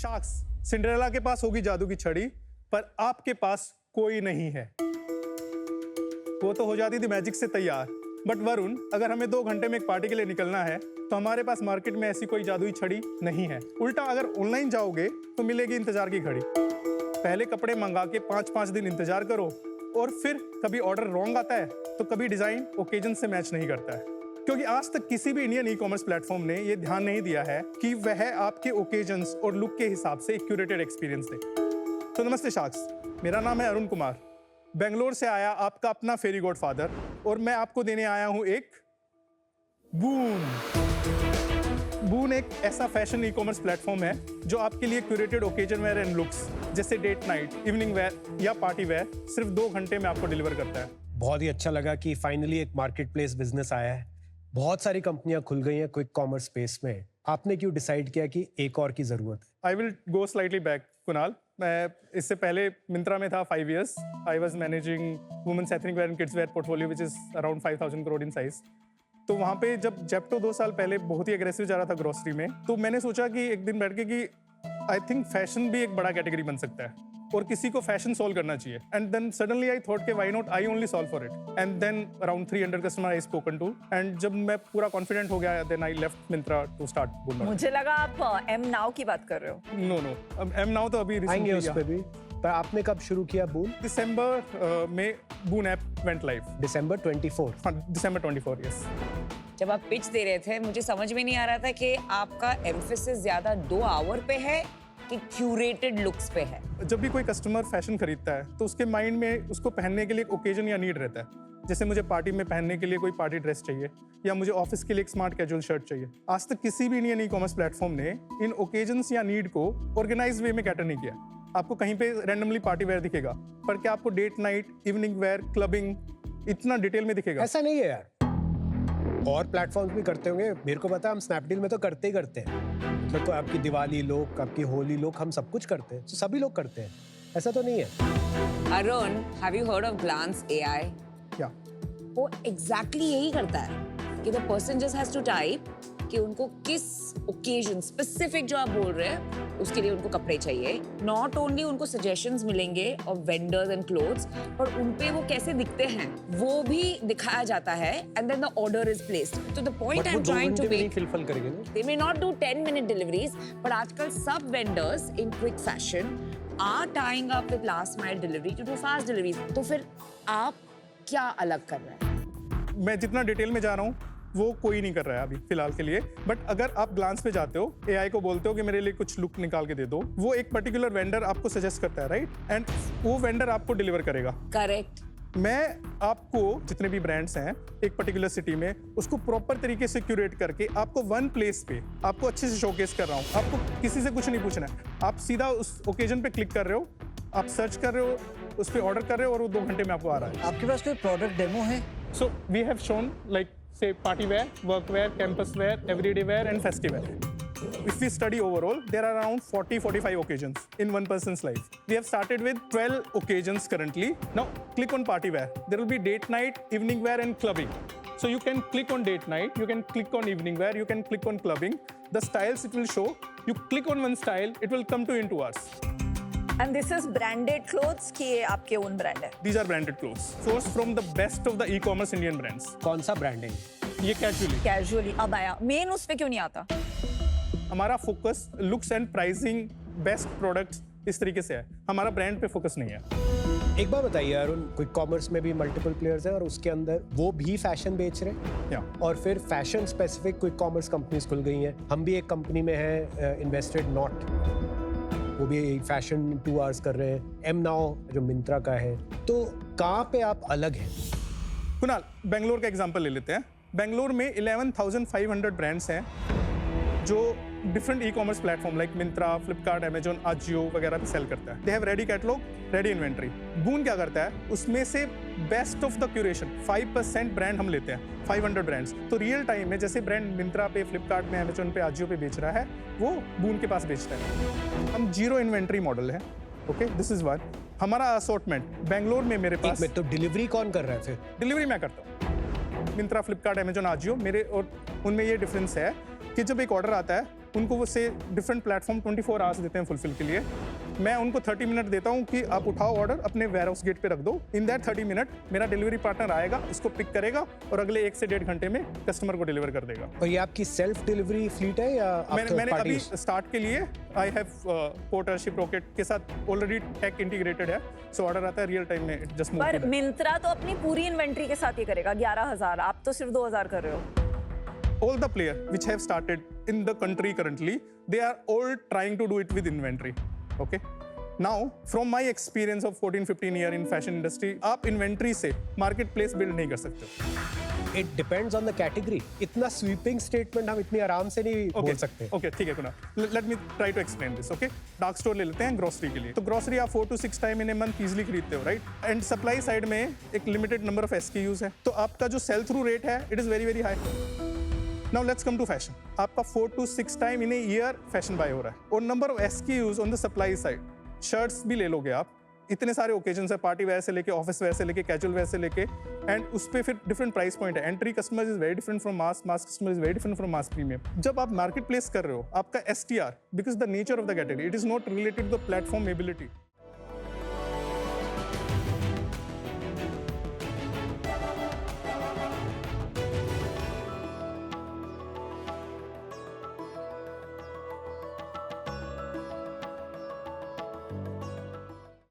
Sharks, Cinderella के पास होगी जादू की छड़ी, पर आपके पास कोई नहीं है। वो तो हो जाती थी मैजिक से तैयार, बट वरुण, अगर हमें 2 घंटे में एक पार्टी के लिए निकलना है तो हमारे पास मार्केट में ऐसी कोई जादुई छड़ी नहीं है। उल्टा अगर ऑनलाइन जाओगे तो मिलेगी इंतजार की घड़ी। पहले कपड़े मंगा के 5-5 दिन इंतजार करो और फिर कभी ऑर्डर रॉन्ग आता है तो कभी डिजाइन ओकेजन से मैच नहीं करता है, क्योंकि आज तक किसी भी इंडियन ई कॉमर्स प्लेटफॉर्म ने यह ध्यान नहीं दिया है कि वह आपके ओकेजन्स और लुक के हिसाब से एक क्यूरेटेड एक्सपीरियंस दे। तो नमस्ते शार्क्स, मेरा नाम है अरुण कुमार, बेंगलोर से आया आपका अपना फेरी गॉड फादर, और मैं आपको देने आया हूं एक बून। बून एक ऐसा फैशन ई कॉमर्स प्लेटफॉर्म है जो आपके लिए curated occasion wear and looks जैसे डेट नाइट, इवनिंग वेयर या पार्टी वेयर सिर्फ 2 घंटे में आपको डिलीवर करता है। बहुत ही अच्छा लगा कि फाइनली एक मार्केट प्लेस बिजनेस आया है। बहुत सारी कंपनियां खुल गई हैं क्विक कॉमर्स स्पेस में। आपने क्यों डिसाइड किया कि एक और की जरूरत है? I will go slightly back Kunal. मैं इससे पहले मिंत्रा में था 5 years। I was managing women's ethnic wear and kids wear portfolio which is around 5,000 crore in size. तो वहाँ पे जब जेप्टो 2 साल पहले बहुत ही एग्रेसिव जा रहा था ग्रोसरी में, तो मैंने सोचा कि एक दिन बैठ के कि आई थिंक फैशन भी एक बड़ा कैटेगरी बन सकता है और किसी को फैशन सॉल्व करना चाहिए। And then suddenly I thought के why not I only solve for it. And then around 300 customer I spoken to, and जब मैं पूरा कॉन्फिडेंट हो गया then I left Myntra to start Boon. मुझे लगा आप एम नाउ की बात कर रहे हो। नो, अब एम नाउ तो अभी आएंगे उस पे भी। पर आपने कब शुरू किया बून? दिसंबर में बून ऐप वेंट लाइव। दिसंबर 24। हाँ, दिसंबर 24, यस। जब आप पिच दे रहे थे मुझे समझ में नहीं आ रहा था कि आपका एम्फेसिस ज्यादा 2 आवर पे है कि क्यूरेटेड लुक्स पे है। जब भी कोई कस्टमर फैशन खरीदता है तो उसके माइंड में उसको पहनने के लिए एक ओकेजन या नीड रहता है। जैसे मुझे पार्टी में पहनने के लिए कोई पार्टी ड्रेस चाहिए या मुझे ऑफिस के लिए एक स्मार्ट कैजुअल शर्ट चाहिए। आज तक किसी भी इंडियन ई कॉमर्स प्लेटफॉर्म ने इन ओकेजन्स या नीड को ऑर्गेनाइज वे में कैटर नहीं किया। आपको कहीं पे रैंडमली पार्टी वेयर दिखेगा, पर क्या आपको date night, evening wear, clubbing इतना डिटेल में दिखेगा? ऐसा नहीं है यार, और प्लेटफॉर्म्स भी करते होंगे। मेरे को पता है, हम स्नैपडील में तो करते ही करते हैं। मतलब तो आपकी दिवाली लुक, आपकी होली लुक, हम सब कुछ करते हैं, तो सभी लोग करते हैं, ऐसा तो नहीं है। Arun, have you heard of Glance AI? क्या वो एग्जैक्टली यही करता है कि the person just has to type कि उनको किस ओकेजन स्पेसिफिक जो आप बोल रहे हैं उसके लिए उनको कपड़े चाहिए। नॉट ओनली उनको सजेशंस मिलेंगे और वेंडर्स एंड क्लोथ्स, पर उन पे वो कैसे दिखते हैं वो भी दिखाया जाता है, and then the order is placed. तो the point I am trying to make, fulfil करेंगे ना, they may not do 10-minute deliveries, but आजकल सब vendors in quick fashion are tying up with last mile delivery to do fast deliveries। तो फिर आप क्या अलग कर रहे हैं? मैं जितना डिटेल में जा रहा हूँ वो कोई नहीं कर रहा है अभी फिलहाल के लिए। बट अगर आप ग्लांस पे जाते हो, एआई को बोलते हो कि मेरे लिए कुछ लुक निकाल के दे दो, वो एक पर्टिकुलर वेंडर आपको सजेस्ट करता है, राइट? एंड वो वेंडर आपको डिलीवर करेगा। करेक्ट। मैं आपको जितने भी ब्रांड्स हैं एक पर्टिकुलर सिटी में, उसको प्रॉपर तरीके से क्यूरेट करके आपको वन प्लेस पे आपको अच्छे से शोकेस कर रहा हूँ। आपको किसी से कुछ नहीं पूछना है, आप सीधा उस ओकेजन पे क्लिक कर रहे हो, आप सर्च कर रहे हो, उस पर ऑर्डर कर रहे हो और वो 2 घंटे में आपको आ रहा है। आपके पास कोई प्रोडक्ट डेमो है? So we have shown like say party wear, work wear, campus wear, everyday wear and festive wear. If we study overall, there are around 40-45 occasions in one person's life. We have started with 12 occasions currently. Now click on party wear. There will be date night, evening wear and clubbing. So you can click on date night, you can click on evening wear, you can click on clubbing. The styles it will show. You click on one style, it will come to in 2 hours. And this is branded clothes कि ये आपके own brand है? These are branded clothes. Sourced from the best of the e-commerce Indian brands. कौन सा branding? ये casually अब आया, main उस पे क्यों नहीं आता? हमारा focus looks and pricing, best products इस तरीके से है, हमारा ब्रांड पे फोकस नहीं है। एक बार बताइए अरुण, क्विक कॉमर्स में भी मल्टीपल प्लेयर्स हैं और उसके अंदर वो भी फैशन बेच रहे हैं, या और फिर fashion specific quick commerce companies खुल गई हैं। हम भी एक कंपनी में हैं, इन्वेस्टेड नॉट, वो भी फैशन 2 आवर्स कर रहे हैं। एम नाउ जो मिंत्रा का है, तो कहाँ पे आप अलग हैं? कुणाल, बेंगलोर का एग्जांपल ले लेते हैं। बेंगलोर में 11,500 ब्रांड्स हैं जो different e commerce platform like Myntra, Flipkart, Amazon, Ajio वगैरह पे सेल करता है। They have ready catalogue, ready inventory. Boon क्या करता है, उसमें से best of the curation 5% brand हम लेते हैं, 500 ब्रांड्स। तो रियल टाइम में जैसे ब्रांड मिंत्रा पे, फ्लिपकार्ट में, अमेजॉन पे, आजियो पे बेच रहा है, वो बून के पास बेचता है। हम 0 इन्वेंट्री मॉडल है। Okay, this is one. हमारा असॉर्टमेंट बेंगलोर में मेरे पास, तो डिलीवरी कौन कर रहा है? फिर डिलीवरी मैं करता हूँ। मिंत्रा, फ्लिपकार्ट, अमेजॉन, आजियो मेरे, और उनमें ये डिफरेंस है कि जब एक ऑर्डर आता है उनको वो से डिफरेंट प्लेटफॉर्म 24 आवर्स देते हैं फुलफिल के लिए। मैं उनको 30 मिनट देता हूँ कि आप उठाओ ऑर्डर अपने वेयर हाउस गेट पे रख दो। इन दैट 30 मिनट मेरा डिलीवरी पार्टनर आएगा, इसको पिक करेगा और अगले 1 से 1.5 घंटे में कस्टमर को डिलीवर कर देगा। और ये आपकी सेल्फ डिलीवरी फ्लीट है या आप मैंने अभी parties? स्टार्ट के लिए आई हैव पोर्टर शिपरॉकेट के साथ ऑलरेडी टेक इंटीग्रेटेड है, सो ऑर्डर आता है रियल टाइम में जस्ट मूव। पर मिंत्रा तो अपनी पूरी इन्वेंट्री के साथ ही करेगा 11,000, आप तो सिर्फ 2,000 कर रहे हो। All the players which have started in the country currently, they are all trying to do it with inventory. Okay. Now, from my experience of 14-15 year in fashion industry, आप inventory से marketplace build नहीं कर सकते हो। It depends on the category. इतना sweeping statement हम इतनी आराम से नहीं बोल सकते। Okay, ठीक है Kunal. Let me try to explain this. Okay. Dark store ले लेते हैं grocery के लिए। तो grocery आप 4 to 6 time in a month easily खरीदते हो, right? And supply side में एक limited number of SKUs है, तो आपका जो sell through rate है, it is very very high. Now let's come to fashion. आपका 4 to 6 time in a year fashion buy हो रहा है और number of SKUs on the supply side. Shirts भी ले लोगे आप, इतने सारे occasions है, पार्टी वेयर से लेके ऑफिस वेयर से लेके कैजुअल वेयर से लेके, एंड उस पे फिर डिफरेंट प्राइस पॉइंट है। Entry customer is very different from mass customer is very different from mass premium. जब आप मार्केट प्लेस कर रहे हो, आपका STR, because the nature of the category, it is not related to the platform ability.